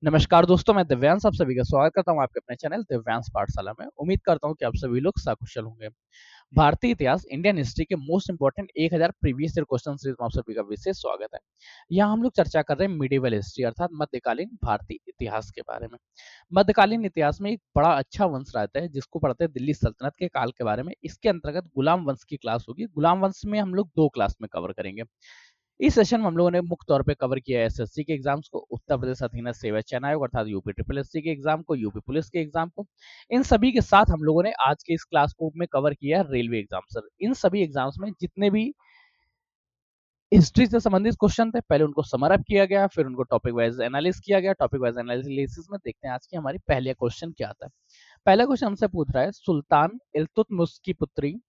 नमस्कार दोस्तों, मैं दिव्यांश आप सभी का स्वागत करता हूं आपके अपने चैनल दिव्यांश पाठशाला में। उम्मीद करता हूं कि आप सभी लोग सकुशल होंगे। भारतीय इतिहास इंडियन हिस्ट्री के most important 1000 previous year question series में आप सभी का विशेष स्वागत है। यहाँ हम लोग चर्चा कर रहे हैं मिडिवल हिस्ट्री अर्थात मध्यकालीन भारतीय इतिहास के बारे में। मध्यकालीन इतिहास में एक बड़ा अच्छा वंश रहता है जिसको पढ़ते हैं दिल्ली सल्तनत के काल के बारे में। इसके अंतर्गत गुलाम वंश की क्लास होगी। गुलाम वंश में हम लोग 2 क्लास में कवर करेंगे। इस सेशन में हम लोगों ने मुख्य तौर पे कवर किया है एसएससी के एग्जाम्स को, उत्तर प्रदेश अधीनस्थ सेवा चयन आयोग अर्थात यूपी ट्रिपल एससी के एग्जाम को, यूपी पुलिस के एग्जाम को। इन सभी के साथ हम लोगों ने आज के इस क्लास को में कवर किया है रेलवे एग्जाम सर। इन सभी एग्जाम्स में जितने भी हिस्ट्री से संबंधित क्वेश्चन थे पहले उनको समर अप किया गया, फिर उनको टॉपिक वाइज एनालिस किया गया। टॉपिक वाइज एनालिसिस में देखते हैं आज की हमारी पहले क्वेश्चन क्या आता है। पहला क्वेश्चन हमसे पूछ रहा है, सुल्तान इल्तुतमिश की पुत्री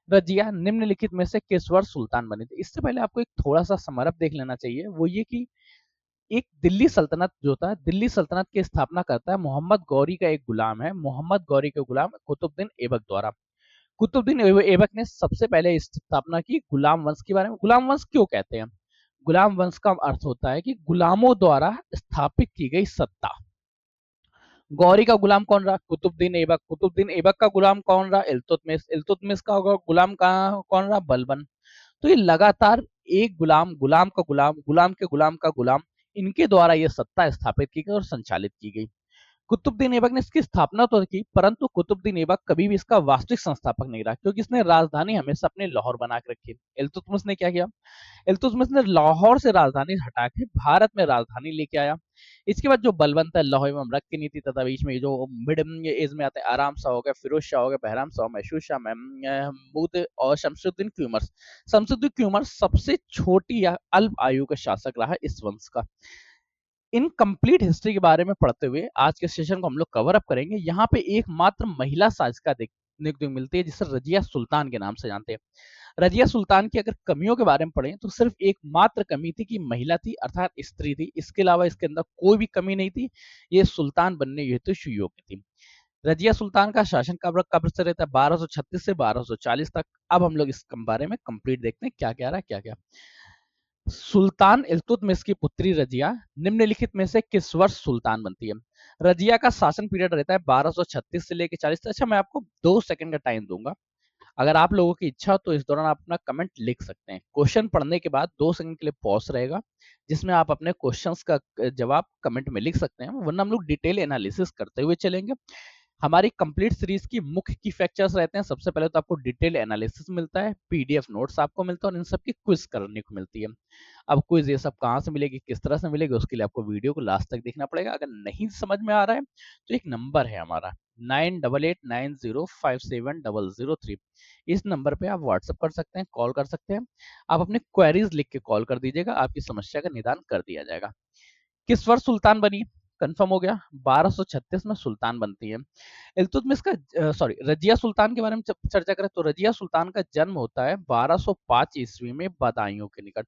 रजिया निम्नलिखित में से किस वर्ष सुल्तान बनी थी। इससे पहले आपको एक थोड़ा सा समरअप देख लेना चाहिए, वो ये कि एक दिल्ली सल्तनत जो था, दिल्ली सल्तनत की स्थापना करता है मोहम्मद गौरी का एक गुलाम है, मोहम्मद गौरी के गुलाम कुतुबुद्दीन ऐबक द्वारा। कुतुबुद्दीन ऐबक ने सबसे पहले स्थापना की गुलाम वंश के बारे में। गुलाम वंश क्यों कहते हैं? गुलाम वंश का अर्थ होता है कि गुलामों द्वारा स्थापित की गई सत्ता। गौरी का गुलाम कौन रहा? कुतुबुद्दीन ऐबक। कुतुबुद्दीन ऐबक का गुलाम कौन रहा? इल्तुतमिश। इल्तुतमिश का गुलाम कौन रहा? बलबन। तो ये लगातार एक गुलाम, गुलाम का गुलाम, गुलाम के गुलाम का गुलाम, इनके द्वारा ये सत्ता स्थापित की गई और संचालित की गई। कुतुबुद्दीन ऐबक ने इसकी स्थापना तो की, परंतु कुतुबुद्दीन ऐबक कभी भी इसका वास्तविक संस्थापक नहीं रहा, क्योंकि इसने राजधानी हमेशा अपने लाहौर बना के रखी। इल्तुतमिश ने क्या किया? इल्तुतमिश ने लाहौर से राजधानी हटा के भारत में राजधानी लेके आया। इसके बाद जो बलबन था, लौह एवं रक्त की नीति, तथा बीच में जो मिड एज में आते हैं, आराम शाह हो गया, फिरोज शाह हो गया, बहराम शाह, महसूद शाह, महमूद और शमसुद्दीन क्यूमर्स। शमसुद्दीन क्यूमर्स सबसे छोटी या अल्प आयु का शासक रहा इस वंश का। इन कंप्लीट हिस्ट्री के बारे में पढ़ते हुए आज के सेशन को हम लोग कवर अप करेंगे। यहाँ पे एकमात्र महिला शासिका देखने को मिलती है जिसे रजिया सुल्तान के नाम से जानते हैं। रजिया सुल्तान की अगर कमियों के बारे में पढ़ें तो सिर्फ एक मात्र कमी थी कि महिला थी अर्थात स्त्री थी। इसके अलावा इसके अंदर कोई भी कमी नहीं थी। ये सुल्तान बनने हेतु सुयोग्य थी। रजिया सुल्तान का शासन कब से रहता है? 1236 से 1240 तक। अब हम लोग इस बारे में कंप्लीट देखते हैं क्या क्या रहा, क्या क्या। सुल्तान इल्तुतमिश की पुत्री रजिया निम्नलिखित में से किस वर्ष सुल्तान बनती है? रजिया का शासन पीरियड रहता है 1236 से लेकर 40 तक। अच्छा, मैं आपको 2 सेकंड का टाइम दूंगा। अगर आप लोगों की इच्छा हो तो इस दौरान आप अपना कमेंट लिख सकते हैं। क्वेश्चन पढ़ने के बाद 2 सेकंड के लिए पॉज रहेगा, जिसमें आप अपने क्वेश्चंस का जवाब कमेंट में लिख सकते हैं, वरना हम लोग डिटेल एनालिसिस करते हुए चलेंगे। हमारी कंप्लीट सीरीज की मुख्य की फैक्चर्स रहते हैं। सबसे पहले तो आपको डिटेल एनालिसिस मिलता है, पीडीएफ नोट्स आपको मिलता है और इन सब की क्विज करने को मिलती है। अब क्विज ये सब कहाँ से मिलेगी, किस तरह से मिलेगी, उसके लिए आपको वीडियो को लास्ट तक देखना पड़ेगा। अगर नहीं समझ में आ रहा है तो एक नंबर है हमारा 9889057003। इस नंबर पे आप व्हाट्सएप कर सकते हैं, कॉल कर सकते हैं। आप अपनी क्वेरीज लिख के कॉल कर दीजिएगा, आपकी समस्या का निदान कर दिया जाएगा। किस वर्ष सुल्तान बनी? कंफर्म हो गया, 1236 में सुल्तान बनती है। इल्तुतमिश का रजिया सुल्तान के बारे में चर्चा करें तो रजिया सुल्तान का जन्म होता है 1205 ईस्वी में बदायूं के निकट।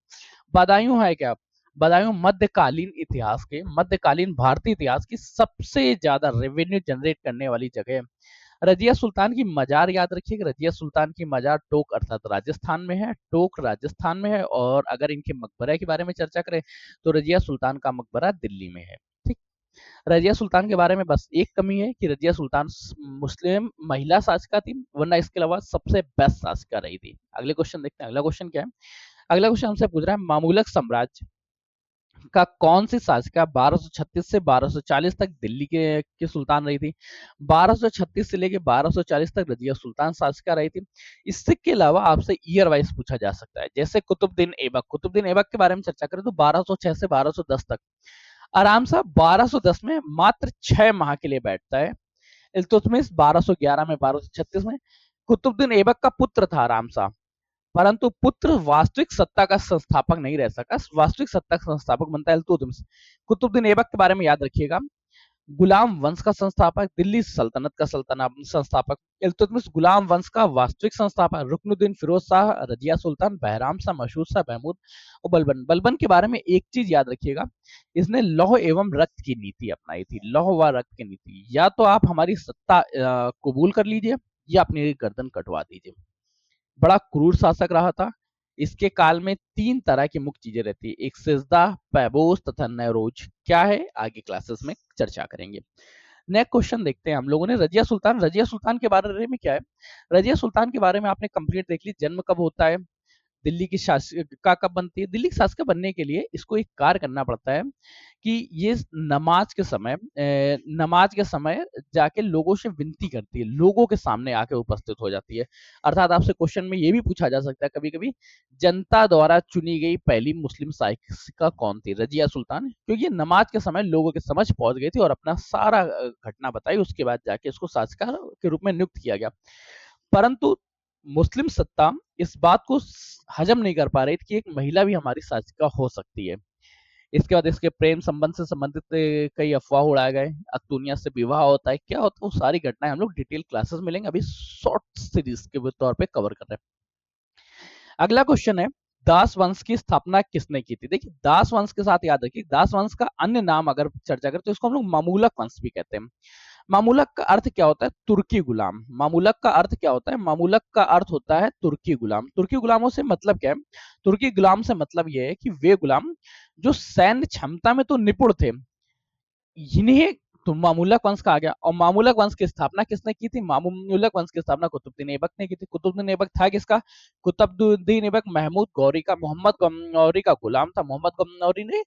बदायूं है क्या? बदायूं मध्यकालीन इतिहास के, मध्यकालीन भारतीय इतिहास की सबसे ज्यादा रेवेन्यू जनरेट करने वाली जगह है। रजिया सुल्तान की मजार याद रखिएगा, रजिया सुल्तान की मजार टोक अर्थात राजस्थान में है, टोक राजस्थान में है। और अगर इनके मकबरे के बारे में चर्चा करें तो रजिया सुल्तान का मकबरा दिल्ली में है। ठीक। रजिया सुल्तान के बारे में बस एक कमी है कि रजिया सुल्तान मुस्लिम महिला शासिका थी, वरना इसके अलावा सबसे बेस्ट शासिका रही थी। अगले क्वेश्चन देखते हैं। अगला क्वेश्चन क्या है? अगला क्वेश्चन हमसे पूछ रहा है, मामूलक साम्राज्य का कौन सी शासिका 1236 से 1240 तक दिल्ली के सुल्तान रही थी? 1236 से लेके 1240 तक रजिया सुल्तान शासिका रही थी। इससे के अलावा आपसे ईयर वाइज पूछा जा सकता है, जैसे कुतुबुद्दीन ऐबक। कुतुबुद्दीन ऐबक के बारे में चर्चा करें तो 1206 से 1210 तक। आराम से 1210 में मात्र 6 माह के लिए बैठता है। इल्तुतमिश 1211 में, 1236 में। कुतुबुद्दीन ऐबक का पुत्र था आराम शाह, परंतु पुत्र वास्तविक सत्ता का संस्थापक नहीं रह सका। वास्तविक सत्ता का संस्थापक बनता है इल्तुतमिश। कुतुबुद्दीन ऐबक के बारे में याद रखिएगा, गुलाम वंश का संस्थापक, दिल्ली सल्तनत का संस्थापक। इल्तुतमिश गुलाम वंश का वास्तविक संस्थापक, रुकनुद्दीन फिरोज शाह, रजिया सुल्तान, बहराम शाह, महसूद शाह, महमूद और बलबन। बलबन के बारे में एक चीज याद रखिएगा, इसने लौह एवं रक्त की नीति अपनाई थी। लौह व रक्त की नीति, या तो आप हमारी सत्ता कबूल कर लीजिए या अपनी गर्दन कटवा दीजिए। बड़ा क्रूर शासक रहा था। इसके काल में 3 तरह की मुख्य चीजें रहती है, एक सिजदा, पैबोस तथा नैरोज। क्या है, आगे क्लासेस में चर्चा करेंगे। नेक्स्ट क्वेश्चन देखते हैं हम लोगों ने, रजिया सुल्तान। रजिया सुल्तान के बारे में क्या है, रजिया सुल्तान के बारे में आपने कंप्लीट देख ली, जन्म कब होता है, दिल्ली की शासिका कब बनती है। दिल्ली की शासिका बनने के लिए इसको एक कार्य करना पड़ता है कि ये नमाज के समय जाके लोगों से विनती करती है, लोगों के सामने आके उपस्थित हो जाती है। अर्थात आपसे क्वेश्चन में ये भी पूछा जा सकता है कभी कभी, जनता द्वारा चुनी गई पहली मुस्लिम शासिका कौन थी, रजिया सुल्तान, क्योंकि ये नमाज के समय लोगों के समझ पहुंच गई थी और अपना सारा घटना बताई, उसके बाद जाके इसको शासिका के रूप में नियुक्त किया गया। परंतु मुस्लिम सत्ता इस बात को हजम नहीं कर पा रही थी कि एक महिला भी हमारी शासिका हो सकती है। इसके बाद इसके प्रेम संबंध से संबंधित कई अफवाह उड़ाए गए, अख्तूनिया से विवाह होता है, क्या होता है, वो सारी घटनाएं हम लोग डिटेल क्लासेस में लेंगे, अभी शॉर्ट सीरीज के तौर पे कवर कर रहे हैं। अगला क्वेश्चन है, दास वंश की स्थापना किसने की थी। देखिए दास वंश के साथ याद रखिए, दास वंश का अन्य नाम अगर चर्चा करें तो इसको हम लोग मामूलक वंश भी कहते हैं। मामूलक का अर्थ क्या होता है, तुर्की गुलाम। मामूलक का अर्थ क्या होता है, मामूलक का अर्थ होता है तुर्की गुलाम। तुर्की गुलामों से मतलब क्या है, तुर्की गुलाम से मतलब यह है कि वे गुलाम जो सैन्य क्षमता में तो निपुण थे, इन्हें तो मामूलक वंश कहा गया। और मामूलक वंश की स्थापना किसने की थी, मामूलक वंश की स्थापना कुतुबुद्दीन ऐबक ने की थी। कुतुबुद्दीन ऐबक था किसका, कुतुबुद्दीन ऐबक महमूद गौरी का, मोहम्मद गौरी का गुलाम था। मोहम्मद गौरी ने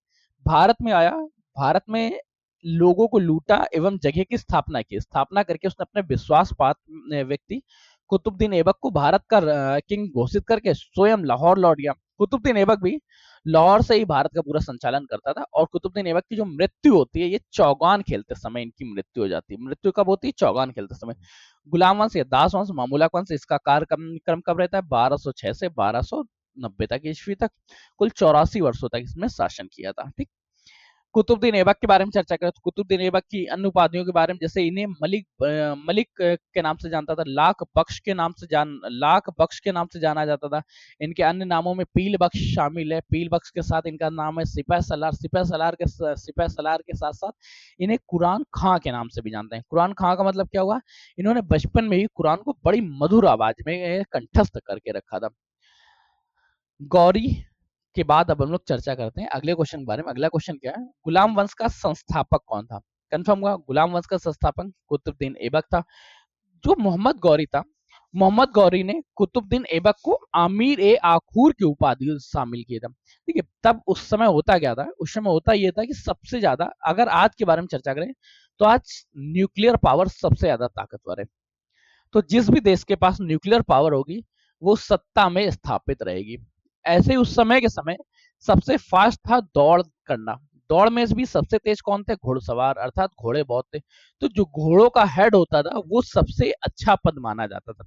भारत में आया, भारत में लोगों को लूटा एवं जगह की स्थापना की। स्थापना करके उसने अपने विश्वास पात्र व्यक्ति कुतुबुद्दीन ऐबक को भारत का किंग घोषित करके स्वयं लाहौर लौट गया। कुतुबुद्दीन ऐबक भी लाहौर से ही भारत का पूरा संचालन करता था। और कुतुबुद्दीन ऐबक की जो मृत्यु होती है, ये चौगान खेलते समय इनकी मृत्यु हो जाती है। मृत्यु कब होती है, चौगान खेलते समय। गुलाम वंश या दास वंश, मामूलक वंश, इसका कार्यक्रम कब रहता है, 1206 से 1290 तक ईस्वी तक, कुल 84 वर्षों तक इसमें शासन किया था। ठीक, कुतुबुद्दीन ऐबक के बारे में चर्चा करें तो कुतुबुद्दीन ऐबक की अन्य उपाधियों के बारे में, जैसे इन्हें मलिक के नाम से जानता था, लाख बख्श के नाम से जाना जाता था। इनके अन्य नामों में पील बख्श शामिल है। पील बख्श के साथ इनका नाम है सिपह सलार। सिपह सलार के साथ साथ इन्हें कुरान खां के नाम से भी जानते हैं। कुरान खां का मतलब क्या हुआ, इन्होंने बचपन में ही कुरान को बड़ी मधुर आवाज में कंठस्थ करके रखा था। गौरी के बाद अब हम लोग चर्चा करते हैं अगले क्वेश्चन के बारे में। अगला क्वेश्चन क्या है, गुलाम वंश का संस्थापक कौन था। कंफर्म हुआ, गुलाम वंश का संस्थापक कुतुबुद्दीन ऐबक था। जो मोहम्मद गौरी था, मोहम्मद गौरी ने कुतुबुद्दीन ऐबक को आमिर ए आखूर की उपाधि शामिल किया था। ठीक है, तब उस समय होता क्या था, उस समय होता यह था कि सबसे ज्यादा, अगर आज के बारे में चर्चा करें तो आज न्यूक्लियर पावर सबसे ज्यादा ताकतवर है। तो जिस भी देश के पास न्यूक्लियर पावर होगी वो सत्ता में स्थापित रहेगी। ऐसे उस समय के समय सबसे फास्ट था दौड़ करना। दौड़ में भी सबसे तेज कौन थे, घुड़सवार, अर्थात घोड़े बहुत थे। तो जो घोड़ों का हेड होता था वो सबसे अच्छा पद माना जाता था।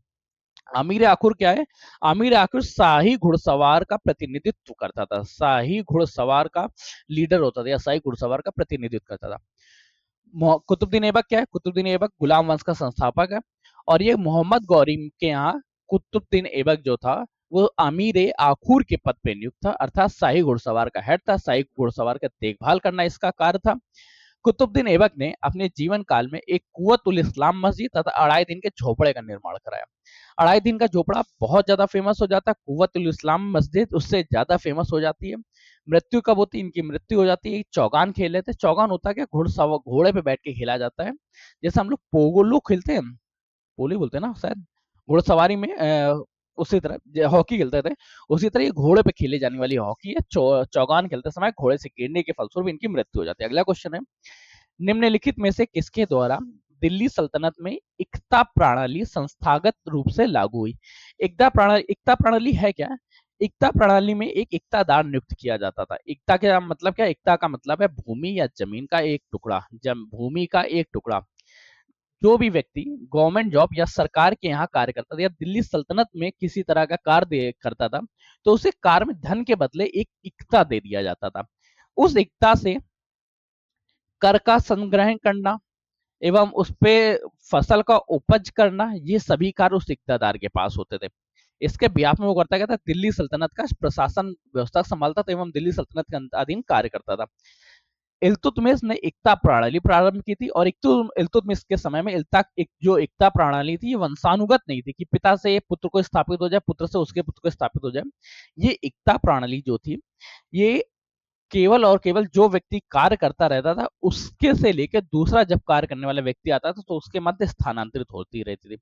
आमिर आखुर क्या है, आमिर आखुर शाही घुड़सवार का प्रतिनिधित्व करता था। शाही घुड़सवार का लीडर होता था या शाही घुड़सवार का प्रतिनिधित्व करता था। कुतुबुद्दीन ऐबक क्या है, कुतुबुद्दीन ऐबक गुलाम वंश का संस्थापक है। और ये मोहम्मद गौरी के यहाँ कुतुबुद्दीन ऐबक जो था वो अमीर आखूर के पद पे नियुक्त था, अर्थात शाही घुड़सवार का हेड था। शाही घुड़सवार का देखभाल करना इसका कार्य था। कुतुबुद्दीन ऐबक ने अपने जीवन काल में एक कुव्वत उल इस्लाम मस्जिद तथा 2.5 दिन के झोपड़े का निर्माण कराया। 2.5 दिन का झोपड़ा बहुत ज्यादा फेमस हो जाता है, कुव्वत उल इस्लाम मस्जिद उससे ज्यादा फेमस हो जाती है। मृत्यु कब होती है, इनकी मृत्यु हो जाती है, चौगान खेल लेते। चौगान होता है क्या, घोड़े पे बैठ के खेला जाता है, जैसे हम लोग पोगोलो खेलते हैं, पोली बोलते हैं ना शायद, घोड़सवारी में उसी तरह हॉकी खेलते थे, उसी तरह ये घोड़े पे खेली जाने वाली हॉकी है। चौगान खेलते समय घोड़े से गिरने के फलस्वरूप इनकी मृत्यु हो जाती है। अगला क्वेश्चन है, निम्नलिखित में से किसके द्वारा दिल्ली सल्तनत में एकता प्रणाली संस्थागत रूप से लागू हुई। एकता प्रणाली है क्या, एकता प्रणाली में एक एकतादार नियुक्त किया जाता था। एकता का मतलब क्या, एकता का मतलब है भूमि या जमीन का एक टुकड़ा, भूमि का एक टुकड़ा। जो भी व्यक्ति गवर्नमेंट जॉब या सरकार के यहाँ कार्य करता था या दिल्ली सल्तनत में किसी तरह का कार्य करता था तो उसे कार्य में धन के बदले एक इक्ता दे दिया जाता था। उस इक्ता से कर का संग्रहण करना एवं उस पे फसल का उपज करना, ये सभी कार्य उस इक्तादार के पास होते थे। इसके ब्याह में वो करता क्या था, दिल्ली सल्तनत का प्रशासन व्यवस्था संभालता था एवं दिल्ली सल्तनत के अधीन कार्य करता था। इल्तुतमिश ने एकता प्रणाली प्रारंभ की थी और इल्तुतमिश के समय में जो एकता प्रणाली थी ये वंशानुगत नहीं थी कि पिता से पुत्र को स्थापित हो जाए, पुत्र से उसके पुत्र को स्थापित हो जाए। ये एकता प्रणाली जो थी ये केवल और केवल जो व्यक्ति कार्य करता रहता था उसके से लेकर दूसरा जब कार्य करने वाला व्यक्ति आता था तो उसके मध्य स्थानांतरित होती रहती थी।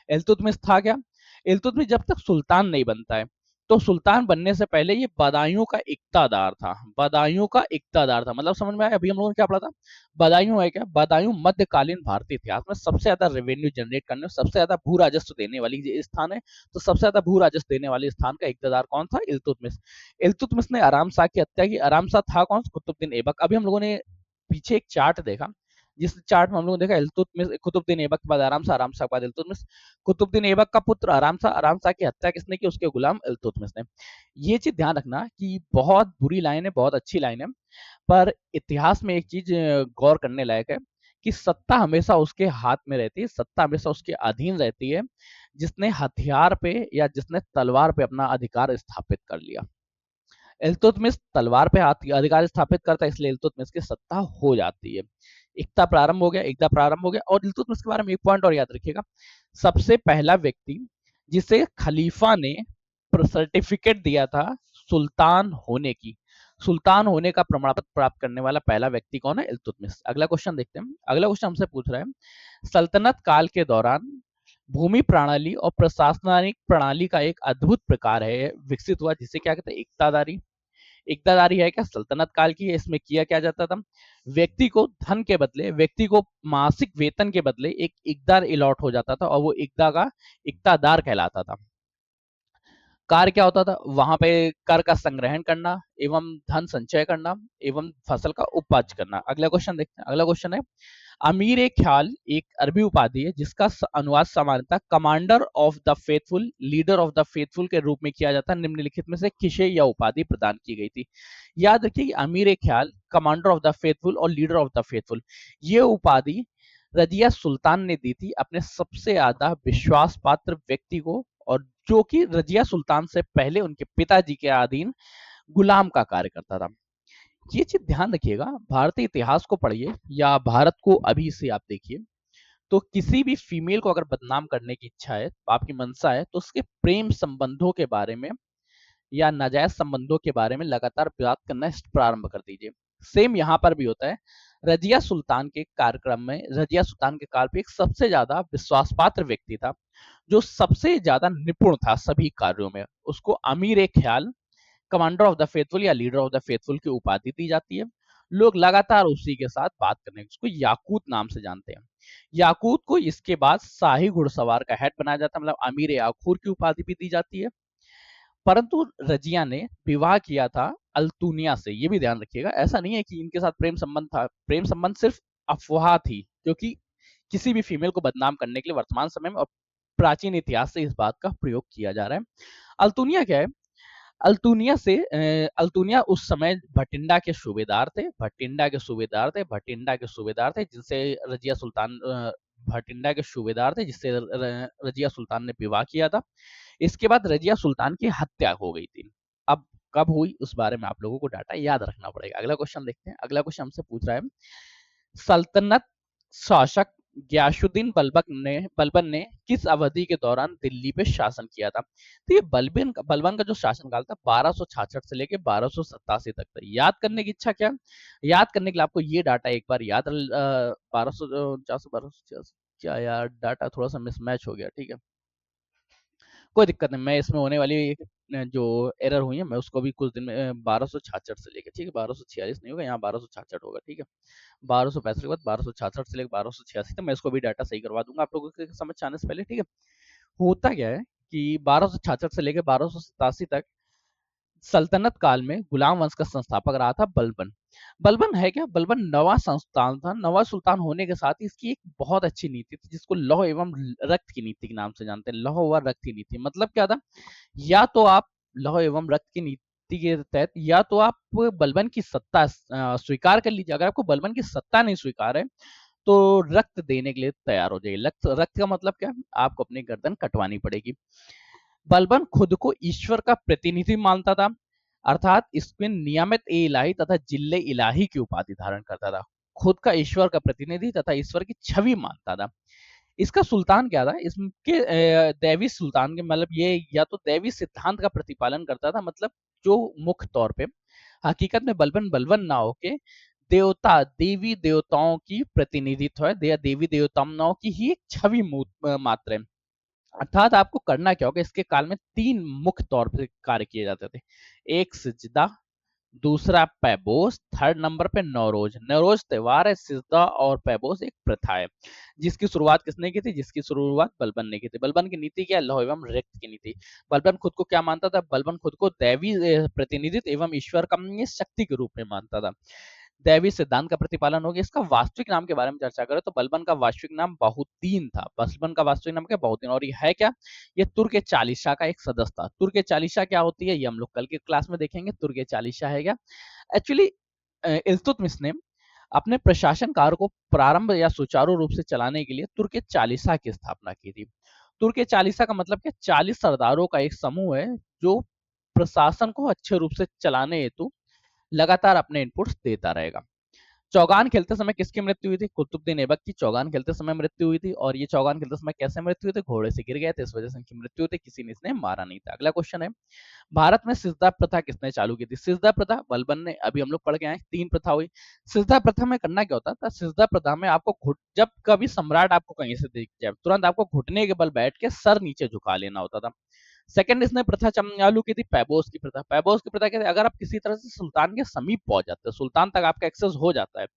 इल्तुतमिश था क्या? इल्तुतमिश जब तक सुल्तान नहीं बनता है तो सुल्तान बनने से पहले ये बदायूं का इक्तादार था। बदायूं का इक्तादार था मतलब समझ में आया? अभी हम लोगों ने क्या पढ़ा था? बदायूं है क्या? बदायूं मध्यकालीन भारतीय इतिहास में सबसे ज्यादा रेवेन्यू जनरेट करने, सबसे ज्यादा भू राजस्व देने वाली स्थान है। तो सबसे ज्यादा भू राजस्व देने वाले स्थान का इक्तादार कौन था? इल्तुतमिश। इल्तुतमिश ने आराम शाह की हत्या की। आराम शाह था कौन? कुतुबुद्दीन ऐबक। अभी हम लोगों ने पीछे एक चार्ट देखा, जिस चार्ट में हम लोगों ने देखा इल्तुतमिश, कुतुबुद्दीन ऐबक के बाद आराम शाह के बाद इल्तुतमिश। कुतुबुद्दीन ऐबक का पुत्र आराम शाह की हत्या किसने की? उसके गुलाम इल्तुतमिश ने। ये चीज ध्यान रखना कि बहुत बुरी लाइन है, बहुत अच्छी लाइन है, पर इतिहास में एक चीज गौर करने लायक है कि सत्ता हमेशा उसके हाथ में रहती है, सत्ता हमेशा उसके अधीन रहती है जिसने हथियार पे या जिसने तलवार पे अपना अधिकार स्थापित कर लिया। इल्तुतमिश तलवार पे हाथ अधिकार स्थापित करता है, इसलिए इल्तुतमिश की सत्ता हो जाती है। एकता प्रारंभ हो गया, एकता प्रारंभ हो गया। और इल्तुतमिश के बारे में एक पॉइंट और याद रखिएगा, सबसे पहला व्यक्ति जिसे खलीफा ने सर्टिफिकेट दिया था सुल्तान होने की, सुल्तान होने का प्रमाण पत्र प्राप्त करने वाला पहला व्यक्ति कौन है? इल्तुतमिश। अगला क्वेश्चन देखते हैं। अगला क्वेश्चन हमसे पूछ रहा है, सल्तनत काल के दौरान भूमि प्रणाली और प्रशासनिक प्रणाली का एक अद्भुत प्रकार है विकसित हुआ जिसे क्या कहते हैं? इक्तादारी। इक्तादारी है क्या? सल्तनत काल की है। इसमें किया क्या जाता था? व्यक्ति को धन के बदले, व्यक्ति को मासिक वेतन के बदले एक इकदार अलॉट हो जाता था और वो इक्तादार कहलाता था। कार्य क्या होता था? वहां पे कर का संग्रहण करना एवं धन संचय करना एवं फसल का उपज करना। अगला क्वेश्चन देखते हैं। अगला क्वेश्चन है, अमीर ए ख्याल एक अरबी उपाधि है जिसका अनुवाद सामान्यतः commander of the faithful, leader of the faithful के रूप में किया जाता है। निम्नलिखित में से किसे यह उपाधि प्रदान की गई थी? याद रखिए कि अमीर ए ख्याल, कमांडर ऑफ द फेथफुल और लीडर ऑफ द फेथफुल, ये उपाधि रजिया सुल्तान ने दी थी अपने सबसे ज्यादा विश्वास पात्र व्यक्ति को, और जो कि रजिया सुल्तान से पहले उनके पिताजी के अधीन गुलाम का कार्य करता था। ये चीज ध्यान रखिएगा, भारतीय इतिहास को पढ़िए या भारत को अभी से आप देखिए, तो किसी भी फीमेल को अगर बदनाम करने की इच्छा है, आपकी मंशा है, तो उसके प्रेम संबंधों के बारे में या नाजायज संबंधों के बारे में लगातार बात करना प्रारंभ कर दीजिए। सेम यहाँ पर भी होता है। रजिया सुल्तान के कार्यक्रम में, रजिया सुल्तान के काल पे एक सबसे ज्यादा विश्वास पात्र व्यक्ति था जो सबसे ज्यादा निपुण था सभी कार्यों में, उसको अमीर ए ख्याल, कमांडर ऑफ द फेथफुल या लीडर ऑफ द फेथफुल की उपाधि दी जाती है। लोग लगातार उसी के साथ बात करने, उसको याकूत नाम से जानते हैं। याकूत को इसके बाद शाही घुड़सवार का हेड बनाया जाता है, मतलब अमीर याकूर की उपाधि भी दी जाती है। परंतु रजिया ने विवाह किया था अल्तुनिया से, ये भी ध्यान रखिएगा। ऐसा नहीं है कि इनके साथ प्रेम संबंध था, प्रेम संबंध सिर्फ अफवाह थी, क्योंकि किसी भी फीमेल को बदनाम करने के लिए वर्तमान समय में और प्राचीन इतिहास से इस बात का प्रयोग किया जा रहा है। अल्तुनिया क्या है? अल्तुनिया उस समय भटिंडा के सूबेदार थे, भटिंडा के सूबेदार थे जिनसे रजिया सुल्तान भटिंडा के सूबेदार थे जिससे रजिया सुल्तान ने विवाह किया था। इसके बाद रजिया सुल्तान की हत्या हो गई थी। अब कब हुई उस बारे में आप लोगों को डाटा याद रखना पड़ेगा। अगला क्वेश्चन देखते हैं। अगला क्वेश्चन हमसे पूछ रहा है, सल्तनत शासक गयासुद्दीन बलबन ने किस अवधि के दौरान दिल्ली पे शासन किया था? तो ये बलबन का जो शासनकाल था 1266 से लेके 1287 तक था। याद करने की इच्छा क्या? याद करने के लिए आपको ये डाटा एक बार याद, 1249 क्या यार, डाटा थोड़ा सा मिसमैच हो गया, ठीक है, कोई दिक्कत नहीं। मैं इसमें होने वाली जो एरर हुई है मैं उसको भी कुछ दिन में 1266 से लेके, ठीक है, 1246 नहीं होगा, यहाँ 1266 होगा, ठीक है। 1265 के बाद 1266 से लेकर 1286 तक मैं इसको भी डाटा सही करवा दूंगा आप लोगों के समझ आने से पहले, ठीक है। होता क्या है कि 1266 से लेकर 1287 तक सल्तनत काल में गुलाम वंश का संस्थापक रहा था बलबन। बलबन है क्या? बलबन नवा संस्थान था। नवा सुल्तान होने के साथ ही इसकी एक बहुत अच्छी नीति थी जिसको लौह एवं रक्त की नीति के नाम से जानते हैं। लौह व रक्त की नीति मतलब क्या था? या तो आप लौह एवं रक्त की नीति के तहत या तो आप बलबन की सत्ता स्वीकार कर लीजिए। अगर आपको बलबन की सत्ता नहीं स्वीकार है तो रक्त देने के लिए तैयार हो जाइए। रक्त रक्त का मतलब क्या? आपको अपनी गर्दन कटवानी पड़ेगी। बलबन खुद को ईश्वर का प्रतिनिधि मानता था। अर्थात इसमें नियमित ए इलाही तथा जिल्ले इलाही की उपाधि धारण करता था, खुद का ईश्वर का प्रतिनिधि तथा ईश्वर की छवि मानता था। इसका सुल्तान क्या था, इसके दैवी सुल्तान के मतलब ये या तो दैवी सिद्धांत का प्रतिपालन करता था, मतलब जो मुख्य तौर पे हकीकत में बलबन बलबन ना होके देवता देवी देवताओं की प्रतिनिधित्व है, देवी देवताओं की ही एक छवि मात्र है। अर्थात आपको करना क्या होगा, इसके काल में तीन मुख्य तौर पे कार्य किए जाते थे। एक सिजदा, दूसरा पैबोस, थर्ड नंबर पे नौरोज। नौरोज त्योहार है, सिजदा और पैबोस एक प्रथा है, जिसकी शुरुआत किसने की थी, जिसकी शुरुआत बलबन ने की थी। बलबन की नीति क्या है, लौह एवं रक्त की नीति। बलबन खुद को क्या मानता था, बलबन खुद को दैवी प्रतिनिधित्व एवं ईश्वर का शक्ति के रूप में मानता था। दैवी सिद्धांत का प्रतिपालन हो गया। इसका वास्तविक नाम के बारे में चर्चा करें तो बलबन का वास्तविक नाम बहुद्दीन था। बलबन का वास्तविक नाम क्या, बहुद्दीन। और ये है क्या, ये तुर्क चालीसा का एक सदस्य था। तुर्क चालीसा क्या होती है, ये हम लोग कल के क्लास में देखेंगे। तुर्क चालीसा है क्या, एक्चुअली इल्तुतमिश ने अपने प्रशासन कार्य को प्रारंभ या सुचारू रूप से चलाने के लिए तुर्क चालीसा की स्थापना की थी। तुर्क चालीसा का मतलब क्या, 40 सरदारों का एक समूह है जो प्रशासन को अच्छे रूप से चलाने हेतु लगातार अपने इनपुट्स देता रहेगा। चौगान खेलते समय किसकी मृत्यु हुई थी, कुतुबुद्दीन ऐबक की चौगान खेलते समय मृत्यु हुई थी। और ये चौगान खेलते समय कैसे मृत्यु हुई थी, घोड़े से गिर गए थे, इस वजह से इनकी मृत्यु हुई थी, किसी ने इसने मारा नहीं था। अगला क्वेश्चन है, भारत में सिजदा प्रथा किसने चालू की थी। सिजदा प्रथा बलबन ने, अभी हम लोग पढ़ के आए, तीन प्रथा हुई। सिजदा प्रथा में करना क्या होता था, सिजदा प्रथा में आपको जब कभी सम्राट आपको कहीं से दिख जाए, तुरंत आपको घुटने के बल बैठ के सर नीचे झुका लेना होता था। सेकंड इसने प्रथा चालू की थी पैबोस की प्रथा। पैबोस की प्रथा क्या थी, अगर आप किसी तरह से सुल्तान के समीप पहुंच जाते हैं, सुल्तान तक आपका एक्सेस हो जाता है,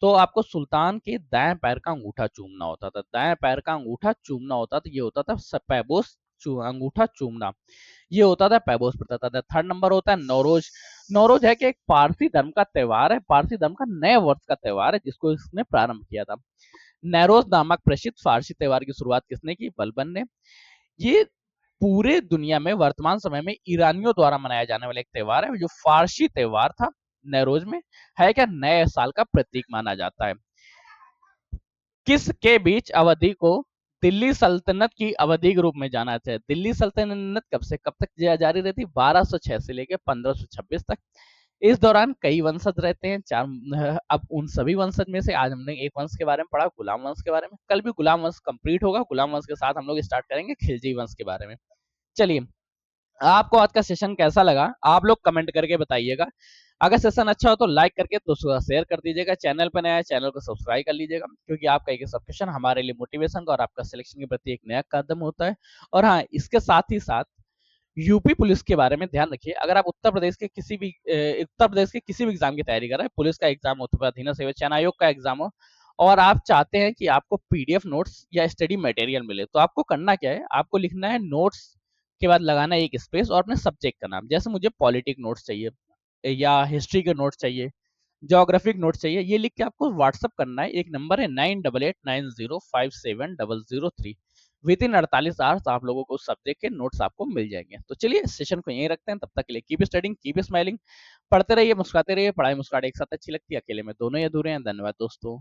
तो आपको सुल्तान के दाएं पैर का अंगूठा चूमना होता था। दाएं पैर का अंगूठा चूमना होता था, ये होता था पैबोस अंगूठा चूमना, ये होता था पैबोस प्रथा था। थर्ड नंबर होता है नौरोज। नौरोज है कि एक पारसी धर्म का त्योहार है, पारसी धर्म का नए वर्ष का त्योहार है, जिसको इसने प्रारंभ किया था। नैरोज नामक प्रसिद्ध फारसी त्योहार की शुरुआत किसने की, बलबन ने। ये पूरे दुनिया में वर्तमान समय में ईरानियों द्वारा मनाया जाने वाला एक त्योहार है, जो फारसी त्योहार था। नैरोज में है क्या, नए साल का प्रतीक माना जाता है। किसके बीच अवधि को दिल्ली सल्तनत की अवधि के रूप में जाना जाता है। दिल्ली सल्तनत कब से कब तक जारी रहती, 1206 से लेकर 1526 तक। इस दौरान कई वंशज रहते हैं, चार। अब उन सभी वंशज में से आज हमने एक वंश के बारे में पढ़ा, गुलाम वंश के बारे में। कल भी गुलाम वंश कंप्लीट होगा, गुलाम वंश के साथ हम लोग स्टार्ट करेंगे खिलजी वंश के बारे में। चलिए, आपको आज का सेशन कैसा लगा, आप लोग कमेंट करके बताइएगा। अगर सेशन अच्छा हो तो लाइक करके दोस्तों का शेयर कर दीजिएगा। चैनल पर नया है, चैनल को सब्सक्राइब कर लीजिएगा, क्योंकि आपका एक सब्सक्रिप्शन हमारे लिए मोटिवेशन का और आपका सिलेक्शन के प्रति एक नया कदम होता है। और हाँ, इसके साथ ही साथ यूपी पुलिस के बारे में ध्यान रखिए। अगर आप उत्तर प्रदेश के किसी भी एग्जाम की तैयारी कर रहे हैं, पुलिस का एग्जाम हो, उत्तर अधीन सेवा चयन आयोग का एग्जाम हो, और आप चाहते हैं कि आपको पीडीएफ नोट्स या स्टडी मटेरियल मिले, तो आपको करना क्या है, आपको लिखना है नोट्स के बाद लगाना है एक स्पेस और अपने सब्जेक्ट का नाम। जैसे मुझे पॉलिटिक नोट्स चाहिए या हिस्ट्री के नोट्स चाहिए, ज्योग्राफिक नोट्स चाहिए, ये लिख के आपको व्हाट्सअप करना है। एक नंबर है 9889057003। विद इन 48 आवर्स आप लोगों को सब्जेक्ट के नोट्स आपको मिल जाएंगे। तो चलिए सेशन को यहीं रखते हैं, तब तक के लिए कीप स्टडिंग, कीप स्माइलिंग। पढ़ते रहिए, मुस्कुराते रहिए। पढ़ाई मुस्कुराहट एक साथ अच्छी लगती है, अकेले में दोनों ही अधूरे हैं। धन्यवाद दोस्तों।